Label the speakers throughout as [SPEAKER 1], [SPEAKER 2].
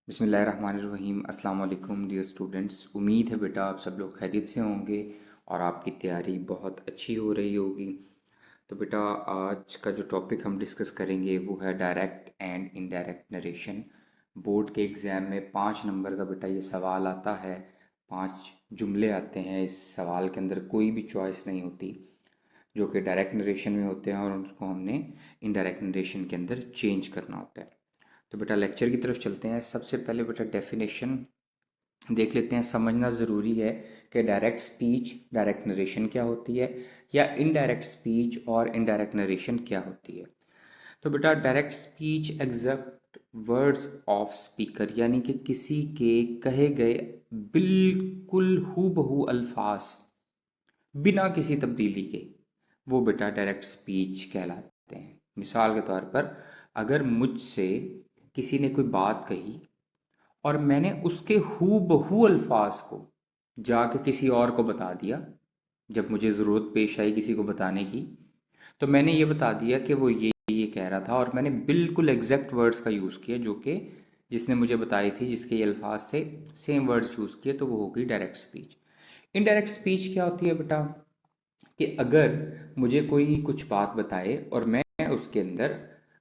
[SPEAKER 1] बिस्मिल्लाहिर्रहमानिर्रहीम। अस्सलाम वालेकुम डियर स्टूडेंट्स। उम्मीद है बेटा आप सब लोग खैरियत से होंगे और आपकी तैयारी बहुत अच्छी हो रही होगी। तो बेटा आज का जो टॉपिक हम डिस्कस करेंगे वो है direct and indirect narration. Board के एग्ज़ाम में 5 नंबर का बेटा ये सवाल आता है। 5 जुमले आते हैं, इस सवाल के अंदर कोई भी चॉइस नहीं होती, जो कि डायरेक्ट नरेशन में होते हैं और उनको हमने इनडायरेक्ट नरेशन के अंदर चेंज करना होता है। तो बेटा लेक्चर की तरफ चलते हैं। सबसे पहले बेटा डेफिनेशन देख लेते हैं। समझना ज़रूरी है कि डायरेक्ट स्पीच डायरेक्ट नरेशन क्या होती है या इनडायरेक्ट स्पीच और इनडायरेक्ट नरेशन क्या होती है। तो बेटा direct speech exact words of speaker, यानी कि किसी के कहे गए बिल्कुल हूबहू अल्फाज बिना किसी तब्दीली के, वो बेटा डायरेक्ट स्पीच कहलाते हैं। मिसाल के तौर पर अगर मुझसे किसी ने कोई बात कही और मैंने उसके हूबहू अल्फाज को जाके किसी और को बता दिया, जब मुझे ज़रूरत पेश आई किसी को बताने की, तो मैंने ये बता दिया कि वो ये कह रहा था और मैंने बिल्कुल एग्जैक्ट वर्ड्स का यूज़ किया जो कि जिसने मुझे बताई थी, जिसके ये अल्फाज थे, सेम वर्ड्स यूज़ किए, तो वो होगी डायरेक्ट स्पीच। इनडायरेक्ट स्पीच क्या होती है बेटा कि अगर मुझे कोई कुछ बात बताए और मैं उसके अंदर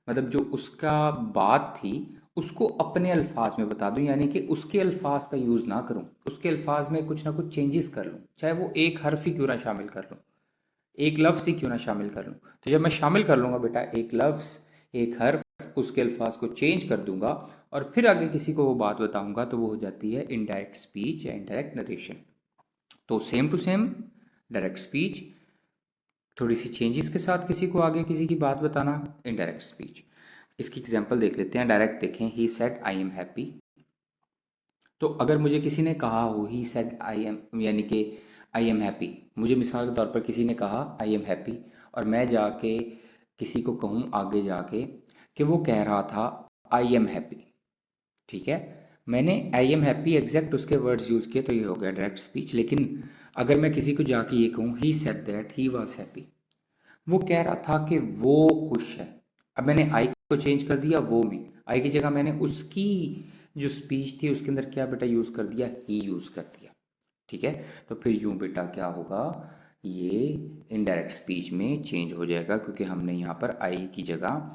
[SPEAKER 1] मतलब जो उसका बात थी उसको अपने अल्फाज में बता दूं, यानी कि उसके अल्फाज का यूज़ ना करूं, उसके अल्फाज में कुछ ना कुछ चेंजेस कर लूं, चाहे वो एक हर्फ ही क्यों ना शामिल कर लूं, एक लफ्ज़ ही क्यों ना शामिल कर लूं। तो जब मैं शामिल कर लूंगा बेटा एक लफ्ज़ एक हर्फ, उसके अल्फाज को चेंज कर दूंगा और फिर आगे किसी को वो बात बताऊंगा, तो वो हो जाती है इनडायरेक्ट स्पीच या इनडायरेक्ट नरेशन। तो same to same direct speech, थोड़ी सी चेंजेस के साथ किसी को आगे किसी की बात बताना, इनडायरेक्ट स्पीच। इसकी एग्जांपल देख लेते हैं। डायरेक्ट देखें, he said I am happy. तो अगर मुझे किसी ने कहा हो ही सेड आई एम, यानी कि आई एम हैप्पी, मुझे मिसाल के तौर पर किसी ने कहा आई एम हैप्पी और मैं जाके किसी को कहूँ आगे जाके कि वो कह रहा था आई एम हैप्पी, ठीक है, मैंने आई एम हैप्पी एग्जैक्ट उसके वर्ड्स यूज़ किए, तो ये हो गया डायरेक्ट स्पीच। लेकिन अगर मैं किसी को जाके ये कहूँ ही said that he was happy, वो कह रहा था कि वो खुश है, अब मैंने आई को चेंज कर दिया वो में, आई की जगह मैंने उसकी जो स्पीच थी उसके अंदर क्या बेटा यूज़ कर दिया, ही यूज़ कर दिया, ठीक है। तो फिर यूं बेटा क्या होगा, ये इनडायरेक्ट स्पीच में चेंज हो जाएगा, क्योंकि हमने यहाँ पर आई की जगह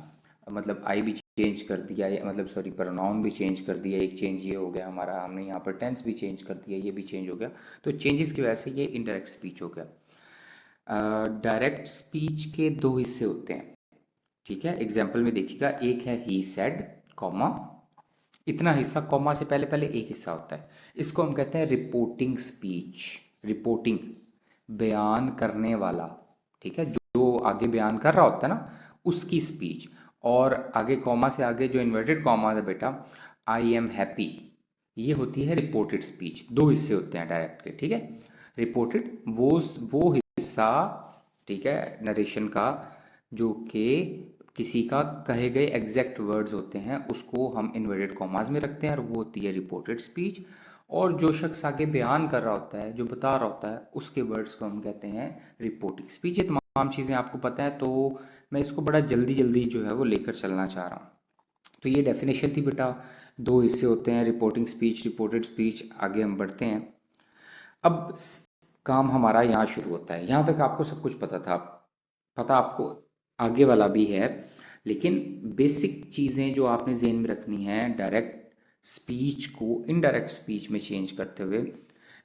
[SPEAKER 1] मतलब आई भी चेंज कर दिया, मतलब सॉरी प्रोनाउन भी चेंज कर दिया, एक चेंज ये हो गया हमारा, हमने यहाँ पर टेंस भी चेंज कर दिया, ये भी चेंज हो गया। तो चेंजेस की वजह से ये इनडायरेक्ट स्पीच हो गया। डायरेक्ट स्पीच के दो हिस्से होते हैं, ठीक है। एग्जाम्पल में देखिएगा, एक है ही सेड कॉमा, इतना हिस्सा, कॉमा से पहले पहले एक हिस्सा होता है, इसको हम कहते हैं रिपोर्टिंग स्पीच। रिपोर्टिंग, बयान करने वाला, ठीक है, जो आगे बयान कर रहा होता है ना उसकी स्पीच। और आगे कॉमा से आगे जो इन्वर्टेड कॉमा है बेटा, आई एम हैप्पी, ये होती है रिपोर्टेड स्पीच। दो हिस्से होते हैं डायरेक्ट के, ठीक है। रिपोर्टेड वो हिस्सा, ठीक है, नरेशन का, जो कि किसी का कहे गए एग्जैक्ट वर्ड्स होते हैं उसको हम इन्वर्टेड कॉमास में रखते हैं और वो होती है रिपोर्टेड स्पीच। और जो शख्स आगे बयान कर रहा होता है, जो बता रहा होता है, उसके वर्ड्स को हम कहते हैं रिपोर्टिंग स्पीच। ये तमाम चीज़ें आपको पता है, तो मैं इसको बड़ा जल्दी जल्दी जो है वो लेकर चलना चाह रहा हूँ। तो ये डेफिनेशन थी बेटा, दो हिस्से होते हैं, रिपोर्टिंग स्पीच रिपोर्टेड स्पीच। आगे हम बढ़ते हैं। अब काम हमारा यहाँ शुरू होता है। यहाँ तक आपको सब कुछ पता था, पता आपको आगे वाला भी है, लेकिन बेसिक चीज़ें जो आपने ज़हन में रखनी है डायरेक्ट स्पीच को इनडायरेक्ट स्पीच में चेंज करते हुए,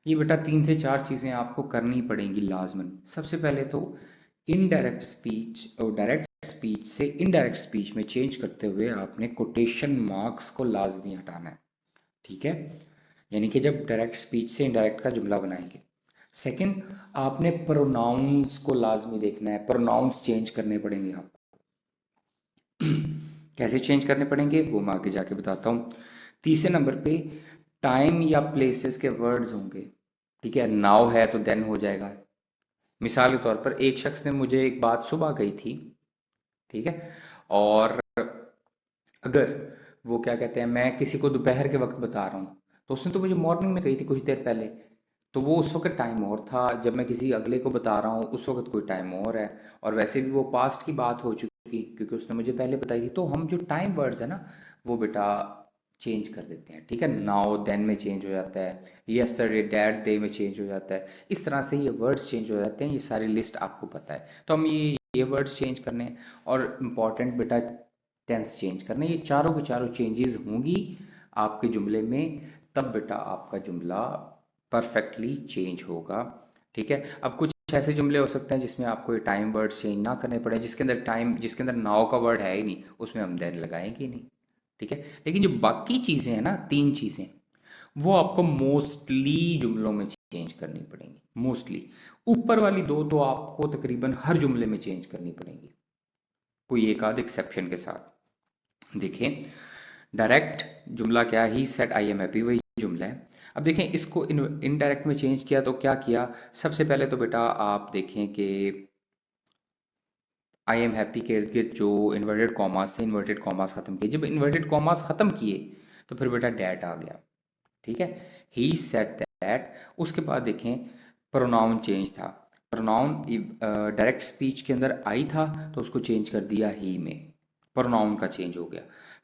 [SPEAKER 1] ये बेटा 3 से 4 चीज़ें आपको करनी पड़ेंगी लाजमन। सबसे पहले तो इनडायरेक्ट स्पीच और डायरेक्ट स्पीच से इनडायरेक्ट स्पीच में चेंज करते हुए आपने कोटेशन मार्क्स को लाजमी हटाना है, ठीक है, यानी कि जब डायरेक्ट स्पीच से इनडायरेक्ट का जुमला बनाएंगे। सेकंड, आपने प्रोनाउंस को लाजमी देखना है, प्रोनाउंस चेंज करने पड़ेंगे आपको। कैसे चेंज करने पड़ेंगे वो मैं आगे जाके बताता हूँ। तीसरे नंबर पे टाइम या प्लेसेस के वर्ड्स होंगे, ठीक है, नाउ है तो देन हो जाएगा। मिसाल के तौर पर एक शख्स ने मुझे एक बात सुबह कही थी, ठीक है, और अगर वो क्या कहते हैं, मैं किसी को दोपहर के वक्त बता रहा हूँ, तो उसने तो मुझे मॉर्निंग में कही थी कुछ देर पहले, तो वो उस वक्त टाइम और था, जब मैं किसी अगले को बता रहा हूँ उस वक्त कोई टाइम और है, और वैसे भी वो पास्ट की बात हो चुकी क्योंकि उसने मुझे पहले बताई थी। तो हम जो टाइम वर्ड्स है ना वो बेटा चेंज कर देते हैं, ठीक है। नाउ देन में चेंज हो जाता है, यस्टरडे दैट डे में चेंज हो जाता है। इस तरह से ये वर्ड्स चेंज हो जाते हैं। ये सारी लिस्ट आपको पता है, तो हम ये वर्ड्स चेंज करने हैं। और इम्पॉर्टेंट बेटा टेंस चेंज करने, ये चारों की चारों चेंजेस होंगी आपके जुमले में, तब बेटा आपका जुमला परफेक्टली चेंज होगा, ठीक है। अब कुछ ऐसे जुमले हो सकते हैं जिसमें आपको ये टाइम वर्ड्स चेंज ना करने पड़े, जिसके अंदर नाउ का वर्ड है ही नहीं, उसमें हम देन लगाएंगे ही नहीं, ठीक है। लेकिन जो बाकी चीज़ें हैं ना, 3 चीज़ें, वो आपको मोस्टली जुमलों में चेंज करनी पड़ेंगी। मोस्टली ऊपर वाली 2 तो आपको तकरीबन हर जुमले में चेंज करनी पड़ेंगी, कोई एक आध एक्सेप्शन के साथ। देखें, डायरेक्ट जुमला क्या है, he said I am happy, वही जुमला है। अब देखें, इसको इनडायरेक्ट में चेंज किया तो क्या किया। सबसे पहले तो बेटा आप देखें कि आई एम हैप्पी के इर्द गिर्द जो इन्वर्टेड कॉमास से इन्वर्टेड कॉमास खत्म किए। जब इन्वर्टेड कॉमास खत्म किए तो फिर बेटा डैट आ गया, ठीक है। ही सेड दैट, उसके बाद देखें प्रोनाउन चेंज था। प्रोनाउन डायरेक्ट स्पीच के अंदर आई था तो उसको चेंज कर दिया ही में, प्रोनाउन का चेंज हो गया।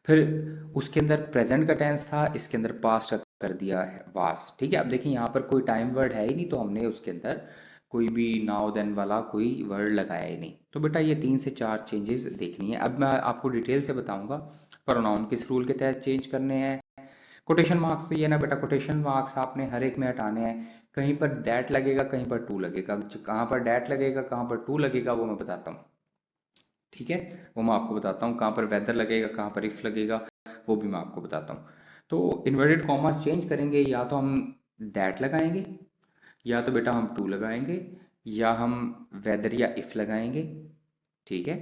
[SPEAKER 1] फिर उसके अंदर प्रेजेंट का टेंस था, इसके अंदर पास्ट कर दिया है वास, ठीक है। अब देखिए यहाँ पर कोई टाइम वर्ड है ही नहीं, तो हमने उसके अंदर कोई भी नाउ देन वाला कोई वर्ड लगाया ही नहीं। तो बेटा ये 3 से 4 चेंजेस देखनी है। अब मैं आपको डिटेल से बताऊंगा प्रोनाउन किस रूल के तहत चेंज करने हैं। कोटेशन मार्क्स तो ये ना बेटा, कोटेशन मार्क्स आपने हर एक में हटाने हैं। कहीं पर दैट लगेगा, कहीं पर टू लगेगा। कहाँ पर डैट लगेगा, कहाँ पर टू लगेगा, वो मैं बताता हूँ, ठीक है। वो मैं आपको बताता हूँ। कहाँ पर वेदर लगेगा, कहाँ पर इफ लगेगा, वो भी मैं आपको बताता हूँ। तो इन्वर्टेड कॉमास चेंज करेंगे, या तो हम दैट लगाएंगे, या तो बेटा हम टू लगाएंगे, या हम वेदर या इफ लगाएंगे, ठीक है।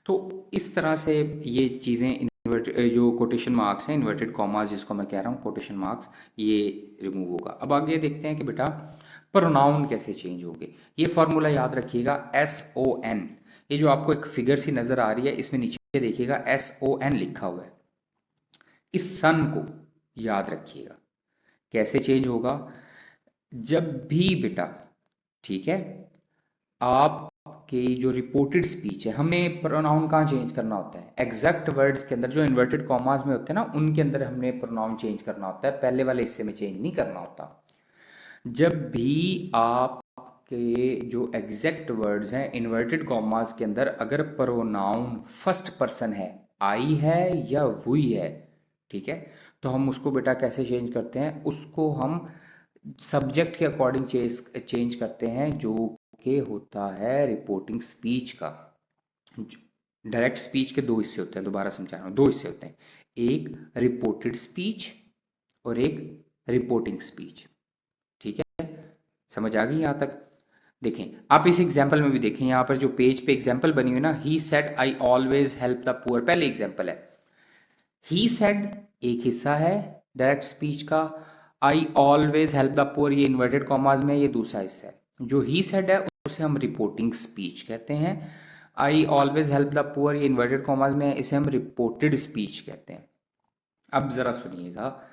[SPEAKER 1] तो इस तरह से ये चीज़ें जो कोटेशन मार्क्स हैं, इन्वर्टेड कॉमास जिसको मैं कह रहा हूँ कोटेशन मार्क्स, ये रिमूव होगा। अब आगे देखते हैं कि बेटा प्रोनाउन कैसे चेंज होंगे। ये फॉर्मूला याद रखिएगा, SON। ये जो आपको एक फिगर सी नजर आ रही है, इसमें नीचे देखिएगा SON लिखा हुआ है। इस सन को याद रखिएगा। कैसे चेंज होगा, जब भी बेटा, ठीक है, आपके जो रिपोर्टेड स्पीच है, हमें प्रोनाउन कहाँ चेंज करना होता है, एग्जैक्ट वर्ड्स के अंदर जो इन्वर्टेड कॉमास में होते हैं ना, उनके अंदर हमने प्रोनाउन चेंज करना होता है, पहले वाले हिस्से में चेंज नहीं करना होता। जब भी आपके जो एग्जैक्ट वर्ड्स हैं इन्वर्टेड कॉमास के अंदर, अगर प्रोनाउन फर्स्ट पर्सन है, आई है या वुई है, ठीक है, तो हम उसको बेटा कैसे चेंज करते हैं, उसको हम सब्जेक्ट के अकॉर्डिंग चेंज करते हैं, जो कि होता है रिपोर्टिंग स्पीच का। डायरेक्ट स्पीच के 2 हिस्से होते हैं, दोबारा समझा रहा हूँ, 2 हिस्से होते हैं, एक रिपोर्टेड स्पीच और एक रिपोर्टिंग स्पीच, ठीक है। समझ आ गई यहाँ तक। देखें, आप इस एग्जाम्पल में भी देखें, यहाँ पर जो पेज पे एग्जाम्पल बनी हुई ना, he said I always help the poor, पहले एग्जाम्पल है। ही सेड एक हिस्सा है डायरेक्ट स्पीच का, I always help the poor ये इन्वर्टेड कॉमास में ये दूसरा हिस्सा है। जो ही सेड है उसे हम रिपोर्टिंग स्पीच कहते हैं। I always help the poor ये इन्वर्टेड कॉमास में है, इसे हम रिपोर्टेड स्पीच कहते हैं। अब जरा सुनिएगा,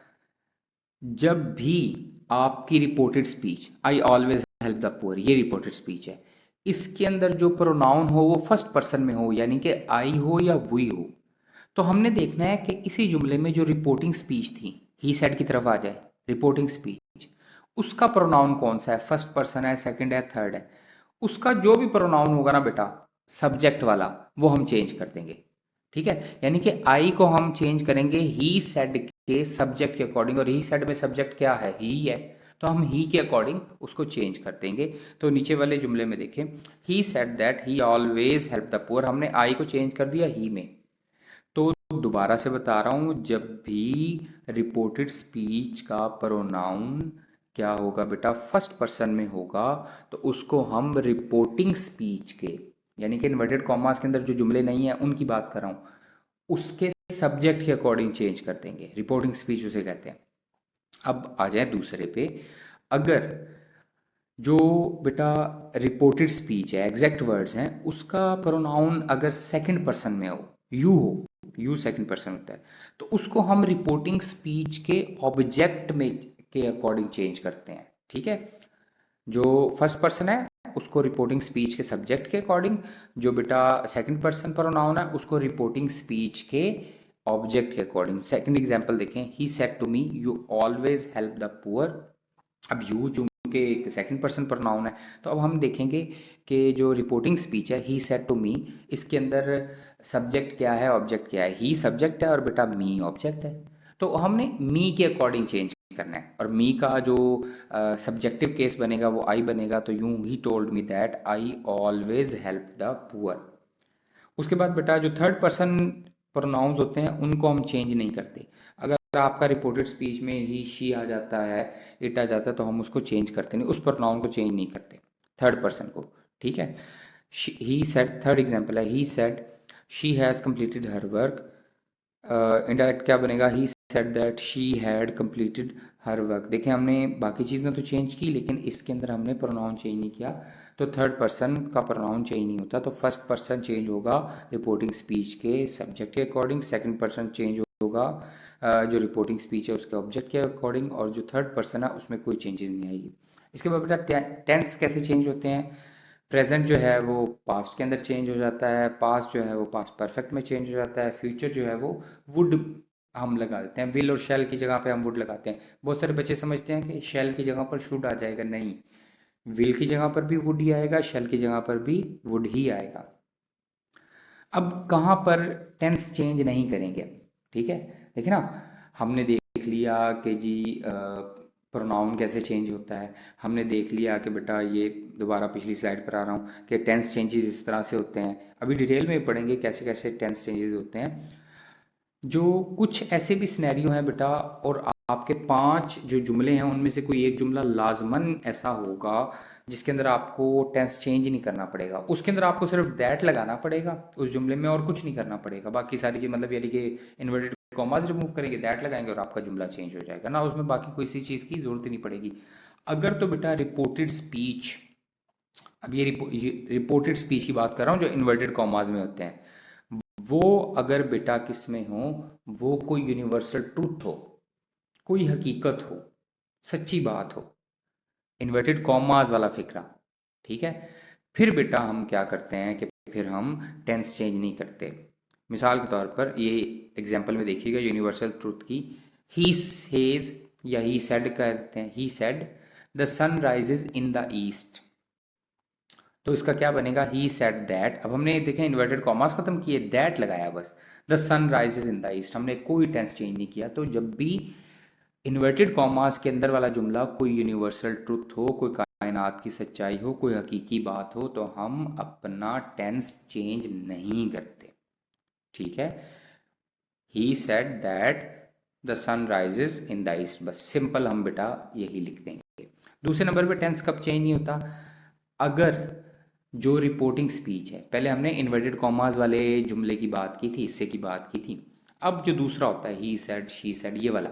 [SPEAKER 1] जब भी आपकी reported speech I always help the poor ये रिपोर्टेड स्पीच है, इसके अंदर जो प्रोनाउन हो वो फर्स्ट पर्सन में हो, यानी कि आई हो या वी हो, तो हमने देखना है कि इसी जुमले में जो रिपोर्टिंग स्पीच थी, ही सेड की तरफ आ जाए रिपोर्टिंग स्पीच, उसका प्रोनाउन कौन सा है, फर्स्ट पर्सन है, सेकंड है, थर्ड है। उसका जो भी प्रोनाउन होगा ना बेटा, सब्जेक्ट वाला, वो हम चेंज कर देंगे, ठीक है। यानी कि आई को हम चेंज करेंगे ही सेड के सब्जेक्ट के अकॉर्डिंग, और ही सेड में सब्जेक्ट क्या है, ही है, तो हम ही के अकॉर्डिंग उसको चेंज कर देंगे। तो नीचे वाले जुमले में देखें, he said that he always help the poor, हमने आई को चेंज कर दिया ही में। तो दोबारा से बता रहा हूं, जब भी रिपोर्टेड स्पीच का प्रोनाउन क्या होगा बेटा, फर्स्ट पर्सन में होगा, तो उसको हम रिपोर्टिंग स्पीच के, यानी कि इन्वर्टेड कॉमास के अंदर जो जुमले नहीं है उनकी बात कर रहा हूं, उसके सब्जेक्ट के अकॉर्डिंग चेंज कर देंगे, रिपोर्टिंग स्पीच उसे कहते हैं। अब आ जाए दूसरे पे, अगर जो बेटा रिपोर्टेड स्पीच है, एग्जैक्ट वर्ड्स हैं, उसका प्रोनाउन अगर सेकंड पर्सन में हो, यू हो, यू सेकंड पर्सन होता है, तो उसको हम रिपोर्टिंग स्पीच के ऑब्जेक्ट में के अकॉर्डिंग चेंज करते हैं, ठीक है। जो फर्स्ट पर्सन है उसको रिपोर्टिंग स्पीच के सब्जेक्ट के अकॉर्डिंग, जो बेटा सेकंड पर्सन प्रोनाउन है उसको रिपोर्टिंग स्पीच के ऑब्जेक्ट के अकॉर्डिंग। सेकंड एग्जांपल देखें, he said to me you always help the poor. अब यू चूंकि एक सेकंड पर्सन प्रोनाउन है, तो अब हम देखेंगे कि जो रिपोर्टिंग स्पीच है ही सेड टू मी, इसके अंदर सब्जेक्ट क्या है, ऑब्जेक्ट क्या है। ही सब्जेक्ट है और बेटा मी ऑब्जेक्ट है, तो हमने मी के अकॉर्डिंग चेंज करना है। और मी का जो सब्जेक्टिव केस बनेगा वो आई बनेगा, तो यूं ही told me that I always help the poor. उसके बाद बेटा जो थर्ड पर्सन प्रोनाउंस होते हैं उनको हम चेंज नहीं करते। अगर आपका रिपोर्टेड स्पीच में ही शी आ जाता है, इट आ जाता है, तो हम उसको चेंज करते नहीं, उस प्रोनाउन को चेंज नहीं करते, थर्ड पर्सन को। ठीक है। ही सेड, थर्ड एग्जांपल है, he said she has completed her work. Indirect क्या बनेगा, ही said that she had completed her work. देखें हमने बाकी चीज़ें तो चेंज की, लेकिन इसके अंदर हमने प्रोनाउन चेंज नहीं किया, तो थर्ड पर्सन का प्रोनाउन चेंज नहीं होता। तो फर्स्ट पर्सन चेंज होगा रिपोर्टिंग स्पीच के सब्जेक्ट के अकॉर्डिंग, सेकंड पर्सन चेंज होगा जो रिपोर्टिंग स्पीच है उसके ऑब्जेक्ट के अकॉर्डिंग, और जो थर्ड पर्सन है उसमें कोई चेंजेस नहीं आएगी। इसके बाद बेटा टेंस कैसे चेंज होते हैं। प्रेजेंट जो है वो पास्ट के अंदर चेंज हो जाता है, पास्ट जो है वो पास्ट परफेक्ट में चेंज हो जाता है, फ्यूचर जो है वो वुड हम लगा देते हैं, विल और शैल की जगह पे हम वुड लगाते हैं। बहुत सारे बच्चे समझते हैं कि शैल की जगह पर शुड आ जाएगा, नहीं, विल की जगह पर भी वुड ही आएगा, शैल की जगह पर भी वुड ही आएगा। अब कहाँ पर टेंस चेंज नहीं करेंगे, ठीक है। देखिए ना, हमने देख लिया कि जी प्रोनाउन कैसे चेंज होता है, हमने देख लिया कि बेटा ये दोबारा पिछली स्लाइड पर आ रहा हूँ कि टेंस चेंजेस इस तरह से होते हैं। अभी डिटेल में पढ़ेंगे कैसे कैसे टेंस चेंजेस होते हैं। जो कुछ ऐसे भी सिनेरियो हैं बेटा, और आपके 5 जो जुमले हैं उनमें से कोई एक जुमला लाजमन ऐसा होगा जिसके अंदर आपको टेंस चेंज नहीं करना पड़ेगा, उसके अंदर आपको सिर्फ दैट लगाना पड़ेगा उस जुमले में, और कुछ नहीं करना पड़ेगा। बाकी सारी चीज मतलब यानी कि इन्वर्टेड कॉमास रिमूव करेंगे, दैट लगाएंगे और आपका जुमला चेंज हो जाएगा ना, उसमें बाकी कोई सी चीज की जरूरत ही नहीं पड़ेगी। अगर तो बेटा रिपोर्टेड स्पीच, अब ये रिपोर्टेड स्पीच की बात कर रहा हूँ जो इन्वर्टेड कॉमास में होते हैं, वो अगर बेटा किस में हो, वो कोई यूनिवर्सल ट्रूथ हो, कोई हकीकत हो, सच्ची बात हो, इन्वर्टेड कॉमास वाला फिक्रा, ठीक है, फिर बेटा हम क्या करते हैं कि फिर हम टेंस चेंज नहीं करते। मिसाल के तौर पर ये एग्जांपल में देखिएगा यूनिवर्सल ट्रूथ की, ही सेज या ही सेड कहते हैं, he said the sun rises in the east, तो इसका क्या बनेगा, ही सेड दैट। अब हमने देखें इन्वर्टेड कॉमास खत्म किए, दैट लगाया बस, the sun rises in the east, हमने कोई टेंस चेंज नहीं किया। तो जब भी इन्वर्टेड कॉमास के अंदर वाला जुमला कोई यूनिवर्सल ट्रुथ हो, कोई कायनात की सच्चाई हो, कोई हकीकी बात हो, तो हम अपना टेंस चेंज नहीं करते, ठीक है। He said that the sun rises in the east, बस सिंपल हम बेटा यही लिख देंगे। दूसरे नंबर पे टेंस कब चेंज नहीं होता, अगर जो रिपोर्टिंग स्पीच है, पहले हमने इन्वर्टेड कॉमास वाले जुमले की बात की थी, हिस्से की बात की थी, अब जो दूसरा होता है ही सेड शी सेड ये वाला,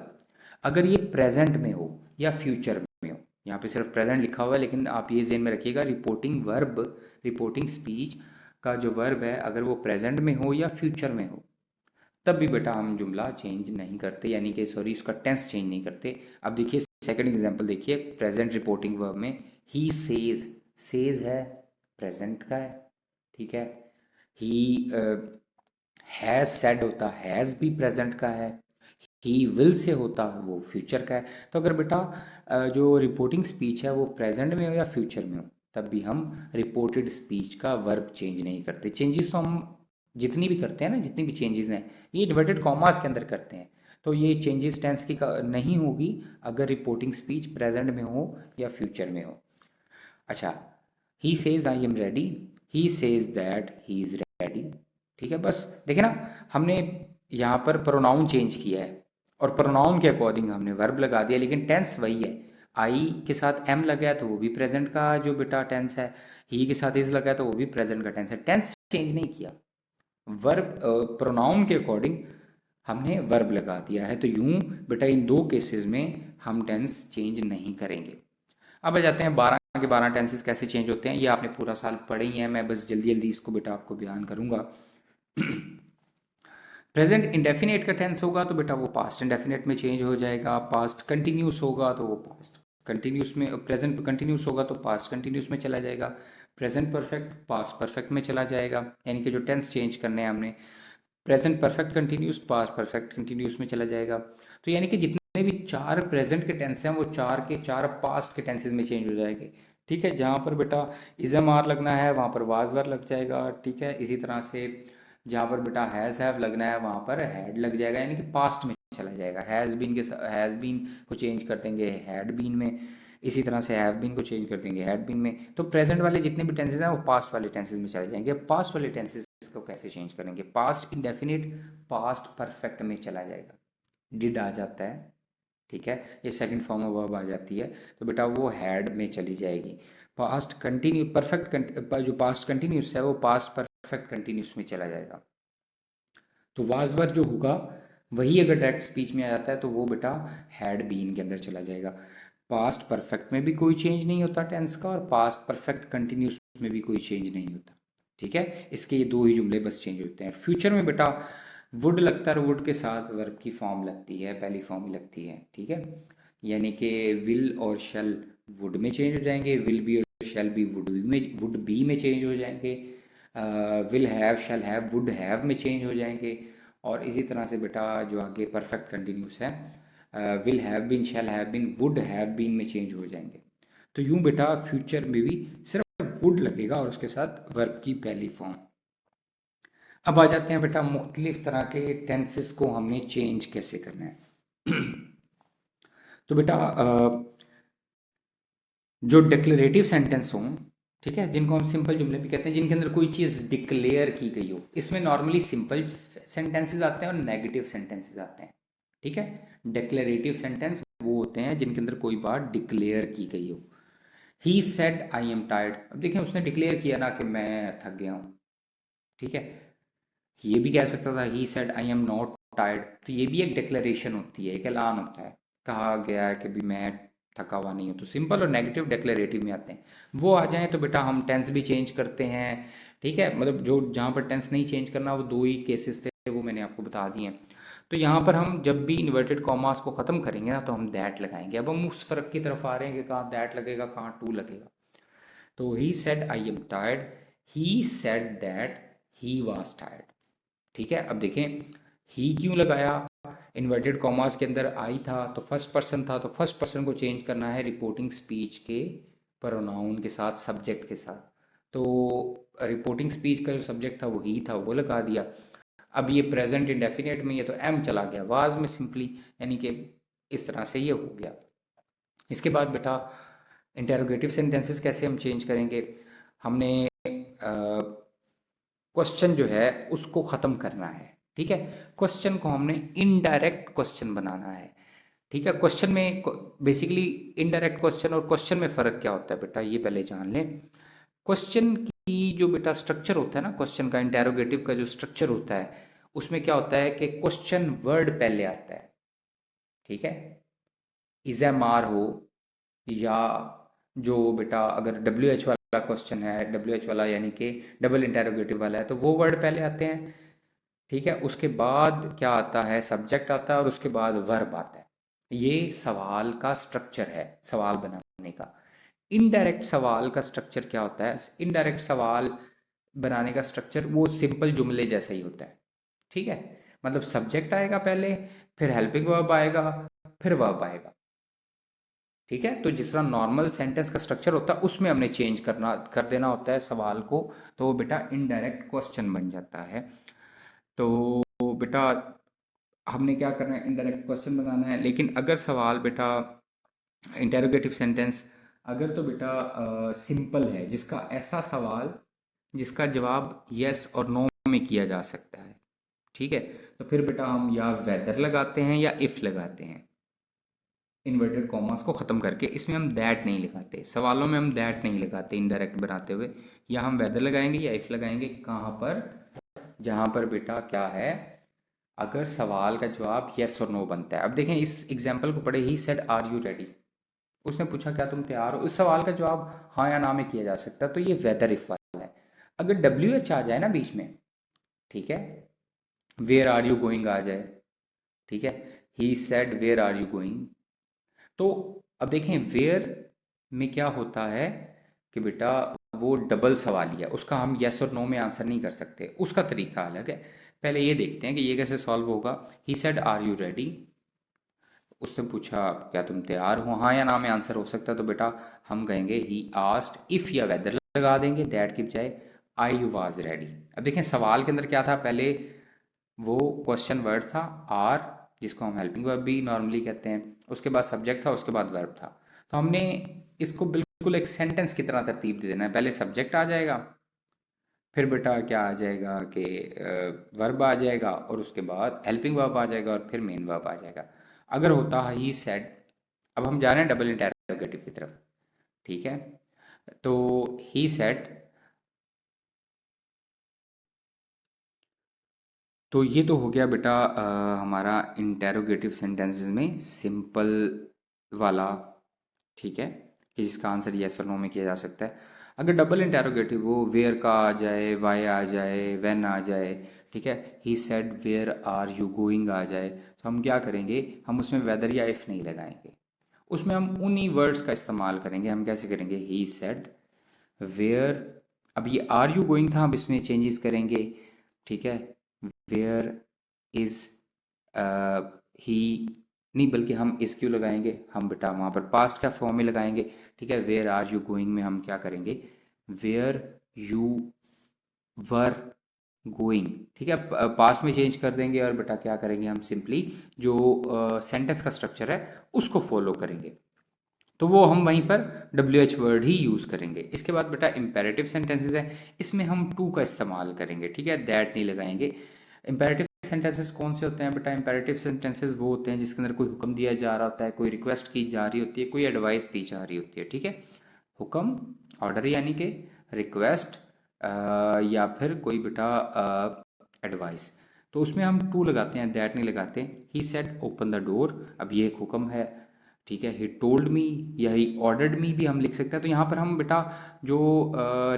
[SPEAKER 1] अगर ये प्रेजेंट में हो या फ्यूचर में हो, यहाँ पे सिर्फ प्रेजेंट लिखा हुआ है लेकिन आप ये ज़हन में रखिएगा रिपोर्टिंग वर्ब, रिपोर्टिंग स्पीच का जो वर्ब है अगर वो प्रेजेंट में हो या फ्यूचर में हो, तब भी बेटा हम जुमला चेंज नहीं करते, यानी कि सॉरी उसका टेंस चेंज नहीं करते। अब देखिए सेकंड एग्जांपल देखिए, प्रेजेंट रिपोर्टिंग वर्ब में ही सेज, सेज है प्रेजेंट का है, ठीक है। ही हैज सेड होता, हैज भी प्रेजेंट का है, ही विल से होता वो फ्यूचर का है। तो अगर बेटा जो रिपोर्टिंग स्पीच है वो प्रेजेंट में हो या फ्यूचर में हो, तब भी हम रिपोर्टेड स्पीच का वर्ब चेंज नहीं करते। चेंजेस तो हम जितनी भी करते हैं ना, जितनी भी चेंजेस हैं ये इन्वर्टेड कॉमास के अंदर करते हैं, तो ये चेंजेस टेंस की नहीं होगी अगर रिपोर्टिंग स्पीच प्रेजेंट में हो या फ्यूचर में हो। अच्छा, he says I am ready, he says that he is ready, ठीक है। बस देखे ना, हमने यहाँ पर प्रोनाउन चेंज किया है और प्रोनाउन के अकॉर्डिंग हमने वर्ब लगा दिया, लेकिन टेंस वही है। आई के साथ एम लगा है तो वो भी प्रेजेंट का जो बेटा टेंस है, ही के साथ इज लगा है तो वो भी प्रेजेंट का टेंस है, टेंस चेंज नहीं किया, वर्ब प्रोनाउन के अकॉर्डिंग हमने वर्ब लगा दिया है। तो यूं बेटा इन दो केसेस में हम टेंस चेंज नहीं करेंगे। अब आ जाते हैं 12 के 12 टेंसेस कैसे चेंज होते हैं, ये आपने पूरा साल पढ़े ही हैं, मैं बस जल्दी जल्दी इसको बेटा आपको बयान करूंगा। प्रेजेंट इंडेफिनेट का टेंस होगा तो बेटा वो पास्ट इंडेफिनेट में चेंज हो जाएगा, पास्ट कंटिन्यूस होगा तो वो पास्ट कंटिन्यूस में, प्रेजेंट कंटिन्यूस होगा तो पास्ट कंटिन्यूस में चला जाएगा, प्रेजेंट परफेक्ट पास्ट परफेक्ट में चला जाएगा, यानी कि जो टेंस चेंज करने हैं हमने present perfect continuous past perfect continuous में चला जाएगा। तो यानी कि जितने भी चार प्रेजेंट के टेंस हैं वो चार के चार पास्ट के टेंसेस में चेंज हो जाएंगे। ठीक है, जहाँ पर बेटा इज़म आर लगना है वहाँ पर वाज वर लग जाएगा। ठीक है, इसी तरह से जहाँ पर बेटा हैज़ हैव लगना है वहाँ पर हैड लग जाएगा, यानी कि पास्ट में चला जाएगा। हैज़ बीन के हैज़ बीन को चेंज कर देंगे हैड बीन में, इसी तरह से हैव बीन को चेंज कर देंगे हैड बीन में। तो प्रेजेंट वाले जितने भी टेंसेस हैं वो पास्ट वाले टेंसेस में चले जाएंगे। पास्ट वाले टेंसेस को कैसे चेंज करेंगे? पास्ट इंडेफिनिट पास्ट परफेक्ट में चला जाएगा, डिड आ जाता है। ठीक है, ये सेकंड फॉर्म ऑफ वर्ब आ जाती है, तो बेटा वो हैड में चली जाएगी। पास्ट कंटिन्यू परफेक्ट जो पास्ट कंटिन्यूस है वो पास्ट परफेक्ट कंटिन्यूस में चला जाएगा। तो वाज वर जो होगा वही अगर डायरेक्ट स्पीच में आ जाता है तो वो बेटा हैड बीन के अंदर चला जाएगा। पास्ट परफेक्ट में भी कोई चेंज नहीं होता टेंस का, और पास्ट परफेक्ट कंटिन्यूस में भी कोई चेंज नहीं होता। ठीक है, इसके ये दो ही जुमले बस चेंज होते हैं। फ्यूचर में बेटा वुड लगता है और वुड के साथ वर्ब की फॉर्म लगती है, पहली फॉर्म ही लगती है। ठीक है, यानी कि विल और शल वुड में चेंज हो जाएंगे, विल बी और शैल बी वुड बी में चेंज हो जाएंगे, will have shall have would have में चेंज हो जाएंगे। और इसी तरह से बेटा जो आगे परफेक्ट कंटिन्यूस है will have been shall have been would have been में चेंज हो जाएंगे। तो यूं बेटा फ्यूचर में भी सिर्फ वुड लगेगा और उसके साथ वर्ब की पहली फॉर्म। अब आ जाते हैं बेटा मुख्तलिफ तरह के टेंसेस को हमने चेंज कैसे करना है। तो बेटा जो डिक्लेरेटिव सेंटेंस हों, ठीक है, जिनको हम सिंपल जुमले भी कहते हैं, जिनके अंदर कोई चीज़ डिक्लेयर की गई हो, इसमें नॉर्मली सिंपल सेंटेंसेस आते हैं और नेगेटिव सेंटेंसेस आते हैं। ठीक है, डिक्लेरेटिव सेंटेंस वो होते हैं जिनके अंदर कोई बात डिक्लेयर की गई हो। He said I am tired, अब देखें उसने डिक्लेयर किया ना कि मैं थक गया हूँ। ठीक है, ये भी कह सकता था he said I am not tired, तो ये भी एक डिक्लेरेशन होती है, एक ऐलान होता है, कहा गया है कि भी मैं थका हुआ नहीं हूँ। तो सिंपल और नेगेटिव डिक्लेरेटिव में आते हैं। वो आ जाए तो बेटा हम टेंस भी चेंज करते हैं। ठीक है, मतलब जो जहाँ पर टेंस नहीं चेंज करना वो दो ही केसेस थे, वो मैंने आपको बता दिए हैं। तो यहाँ पर हम जब भी इन्वर्टेड कॉमास को ख़त्म करेंगे ना तो हम दैट लगाएंगे। अब हम उस फर्क की तरफ आ रहे हैं कि कहाँ दैट लगेगा कहाँ टू लगेगा। तो he said I am tired, he said that he was tired. ठीक है, अब देखें ही क्यों लगाया, इन्वर्टेड कॉमास के अंदर आई था तो फर्स्ट पर्सन था, तो फर्स्ट पर्सन को चेंज करना है रिपोर्टिंग स्पीच के प्रोनाउन के साथ, सब्जेक्ट के साथ। तो रिपोर्टिंग स्पीच का जो सब्जेक्ट था वो ही था, वो लगा दिया। अब ये प्रेजेंट इंडेफिनिट में ये तो एम चला गया वाज में सिंपली, यानी कि इस तरह से ये हो गया। इसके बाद बेटा इंटेरोगेटिव सेंटेंसेस कैसे हम चेंज करेंगे? हमने क्वेश्चन जो है उसको ख़त्म करना है। ठीक है, क्वेश्चन को हमने इनडायरेक्ट क्वेश्चन बनाना है। ठीक है, क्वेश्चन में बेसिकली इनडायरेक्ट क्वेश्चन और क्वेश्चन में फ़र्क क्या होता है बेटा, ये पहले जान लें। क्वेश्चन की जो बेटा स्ट्रक्चर होता है ना, क्वेश्चन का इंटेरोगेटिव का जो स्ट्रक्चर होता है उसमें क्या होता है कि क्वेश्चन वर्ड पहले आता है। ठीक है, इज एम आर हो, या जो बेटा अगर डब्ल्यू एच वाला क्वेश्चन है, डब्ल्यू एच वाला यानी कि डबल इंटेरोगेटिव वाला है, तो वो वर्ड पहले आते हैं। ठीक है, उसके बाद क्या आता है, सब्जेक्ट आता है और उसके बाद वर्ब आता है। ये सवाल का स्ट्रक्चर है, सवाल बनाने का। इनडायरेक्ट सवाल का स्ट्रक्चर क्या होता है? इनडायरेक्ट सवाल बनाने का स्ट्रक्चर वो सिंपल जुमले जैसा ही होता है। ठीक है, मतलब सब्जेक्ट आएगा पहले, फिर हेल्पिंग वर्ब आएगा, फिर वर्ब आएगा। ठीक है, तो जिस तरह नॉर्मल सेंटेंस का स्ट्रक्चर होता है उसमें हमने चेंज कर देना होता है सवाल को, तो वो बेटा इनडायरेक्ट क्वेश्चन बन जाता है। तो बेटा हमने क्या करना है, इनडायरेक्ट क्वेश्चन बनाना है। लेकिन अगर सवाल बेटा इंटेरोगेटिव सेंटेंस अगर तो बेटा सिंपल है, जिसका ऐसा सवाल जिसका जवाब यस और नो में किया जा सकता है, ठीक है, तो फिर बेटा हम या वेदर लगाते हैं या इफ लगाते हैं, इन्वर्टेड कॉमास को ख़त्म करके। इसमें हम दैट नहीं लगाते, सवालों में हम दैट नहीं लगाते इनडायरेक्ट बनाते हुए। या हम वेदर लगाएंगे या इफ लगाएंगे, कहाँ पर, जहाँ पर बेटा क्या है, अगर सवाल का जवाब यस और नो बनता है। अब देखें इस एग्जाम्पल को पढ़े, he said are you ready, उसने पूछा क्या तुम तैयार हो। इस सवाल का जवाब हाँ या ना में किया जा सकता है, तो ये वेदर इफ वाला है। अगर डब्ल्यू एच आ जाए ना बीच में, ठीक है, वेयर आर यू गोइंग आ जाए, ठीक है, he said where are you going, तो अब देखें वेयर में क्या होता है कि बेटा वो डबल सवालिया, उसका हम यस और नो में आंसर नहीं कर सकते, उसका तरीका अलग है। पहले ये देखते हैं कि ये कैसे सॉल्व होगा। He said are you ready, उसने पूछा क्या तुम तैयार हो, हाँ या ना में आंसर हो सकता है, तो बेटा हम कहेंगे ही आस्क्ड इफ या वेदर लगा देंगे, दैट की बजाय आई वाज रेडी। अब देखें सवाल के अंदर क्या था, पहले वो क्वेश्चन वर्ड था आर, जिसको हम हेल्पिंग वर्ब भी नॉर्मली कहते हैं, उसके बाद सब्जेक्ट था, उसके बाद वर्ब था। तो हमने इसको बिल्कुल एक सेंटेंस की तरह तरतीब दे देना है, पहले सब्जेक्ट आ जाएगा, फिर बेटा क्या आ जाएगा कि वर्ब आ जाएगा, और उसके बाद हेल्पिंग वर्ब आ जाएगा, और फिर मेन वर्ब आ जाएगा। अगर होता ही सेड, अब हम जा रहे हैं डबल इंटरोगेटिव की तरफ, ठीक है। तो ही सेड, तो ये तो हो गया बेटा हमारा इंटेरोगेटिव सेंटेंसेस में सिंपल वाला, ठीक है, कि जिसका आंसर यस और नो में किया जा सकता है। अगर डबल इंटेरोगेटिव हो, वेयर का आ जाए, वाई आ जाए, व्हेन आ जाए, ठीक है, he said where are you going आ जाए, तो हम क्या करेंगे, हम उसमें वेदर या इफ नहीं लगाएंगे, उसमें हम उन्हीं वर्ड्स का इस्तेमाल करेंगे। हम कैसे करेंगे, ही सेड वेयर, अब ये आर यू गोइंग था, हम इसमें चेंजेस करेंगे, ठीक है, वेयर इज ही, नहीं बल्कि हम इस क्यों लगाएंगे, हम बेटा वहाँ पर पास्ट का फॉर्म में लगाएंगे, ठीक है। वेयर आर यू गोइंग में हम क्या करेंगे, वेयर यू वर गोइंग, ठीक है, पास्ट में चेंज कर देंगे, और बेटा क्या करेंगे, हम सिंपली जो सेंटेंस का स्ट्रक्चर है उसको फॉलो करेंगे, तो वो हम वहीं पर WH वर्ड ही यूज करेंगे। इसके बाद बेटा इंपेरेटिव सेंटेंसेस है, इसमें हम टू का इस्तेमाल करेंगे, ठीक है, दैट नहीं लगाएंगे। इंपेरेटिव सेंटेंसेस कौन से होते हैं बेटा, इंपेरेटिव सेंटेंसेस वो होते हैं जिसके अंदर कोई हुक्म दिया जा रहा होता है, कोई रिक्वेस्ट की जा रही होती है, कोई एडवाइस दी जा रही होती है, ठीक है। हुक्म, ऑर्डर यानी कि रिक्वेस्ट, या फिर कोई बेटा एडवाइस, तो उसमें हम टू लगाते हैं, दैट नहीं लगाते। He said open the door, अब ये एक हुक्म है, ठीक है। ही टोल्ड मी या ही ऑर्डर्ड मी भी हम लिख सकते हैं। तो यहाँ पर हम बेटा जो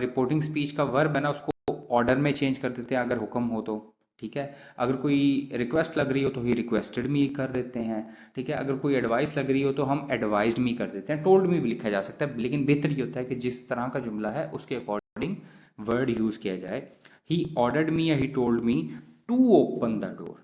[SPEAKER 1] रिपोर्टिंग स्पीच का वर्ब है ना, उसको ऑर्डर में चेंज कर देते हैं अगर हुक्म हो तो, ठीक है। अगर कोई रिक्वेस्ट लग रही हो तो ही रिक्वेस्टेड मी कर देते हैं, ठीक है। अगर कोई एडवाइस लग रही हो तो हम एडवाइज्ड मी कर देते हैं। टोल्ड मी भी लिखा जा सकता है, लेकिन बेहतर ये होता है कि जिस तरह का जुमला है उसके अकॉर्डिंग वर्ड यूज किया जाए। ही ऑर्डर्ड मी या he told me to open the door,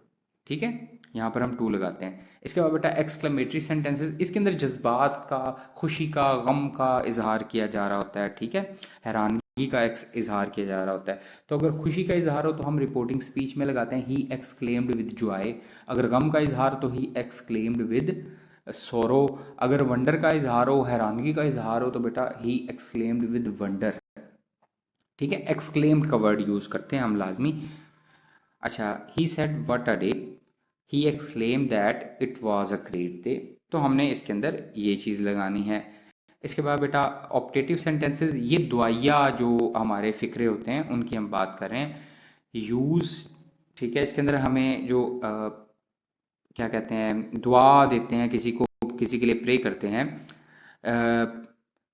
[SPEAKER 1] ठीक है, यहाँ पर हम टू लगाते हैं। इसके बाद बेटा एक्सक्लेमेटरी सेंटेंसेस, इसके अंदर जज्बात का, खुशी का, गम का इजहार किया जा रहा होता है, ठीक है, हैरानगी का इजहार किया जा रहा होता है। तो अगर खुशी का इजहार हो तो हम रिपोर्टिंग स्पीच में लगाते हैं ही एक्सक्लेम्ड विद जॉय, अगर गम का इजहार तो ही एक्सक्लेम्ड विद सोरो, अगर वंडर का इजहार हो, हैरानगी का इजहार हो, तो बेटा ही एक्सक्लेम्ड विद वंडर, ठीक है। एक्सक्लेम्ड का वर्ड यूज करते हैं हम लाजमी। अच्छा, he said what a day, he exclaim that it was a great day, तो हमने इसके अंदर ये चीज़ लगानी है। इसके बाद बेटा ऑप्टेटिव सेंटेंसेस, ये दुआया जो हमारे फिक्रे होते हैं उनकी हम बात कर रहे हैं। यूज, ठीक है, इसके अंदर हमें जो क्या कहते हैं, दुआ देते हैं किसी को, किसी के लिए प्रे करते हैं,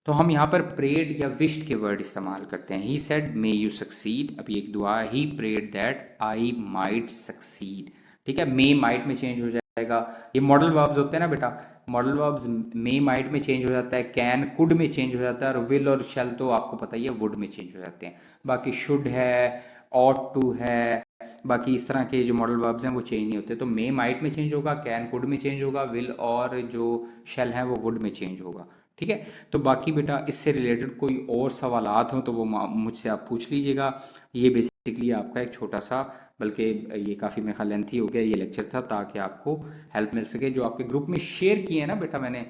[SPEAKER 1] तो हम यहाँ पर प्रेड या विश्ड के वर्ड इस्तेमाल करते हैं। He said may you succeed, अब ये एक दुआ है, he prayed that I might succeed, ठीक है। मे माइट में चेंज हो जाएगा, ये मॉडल वर्ब्स होते हैं ना बेटा, मॉडल वर्ब्स मे माइट में चेंज हो जाता है, कैन कुड में चेंज हो जाता है, और विल और शैल तो आपको पता ही है वुड में चेंज हो जाते हैं। बाकी शुड है, ऑट टू है, बाकी इस तरह के जो मॉडल वर्ब्स हैं वो चेंज नहीं होते। तो मे माइट में चेंज होगा, कैन कुड में चेंज होगा, विल और जो शेल है वो वुड में चेंज होगा, ठीक है। तो बाकी बेटा इससे रिलेटेड कोई और सवालात हो तो वो मुझसे आप पूछ लीजिएगा। ये बेसिकली आपका एक छोटा सा, बल्कि ये काफ़ी मेरा ख्याल लेंथी हो गया ये लेक्चर था, ताकि आपको हेल्प मिल सके। जो आपके ग्रुप में शेयर किए हैं ना बेटा मैंने,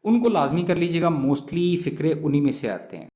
[SPEAKER 1] उनको लाजमी कर लीजिएगा, मोस्टली फ़िक्रे उन्हीं में से आते हैं।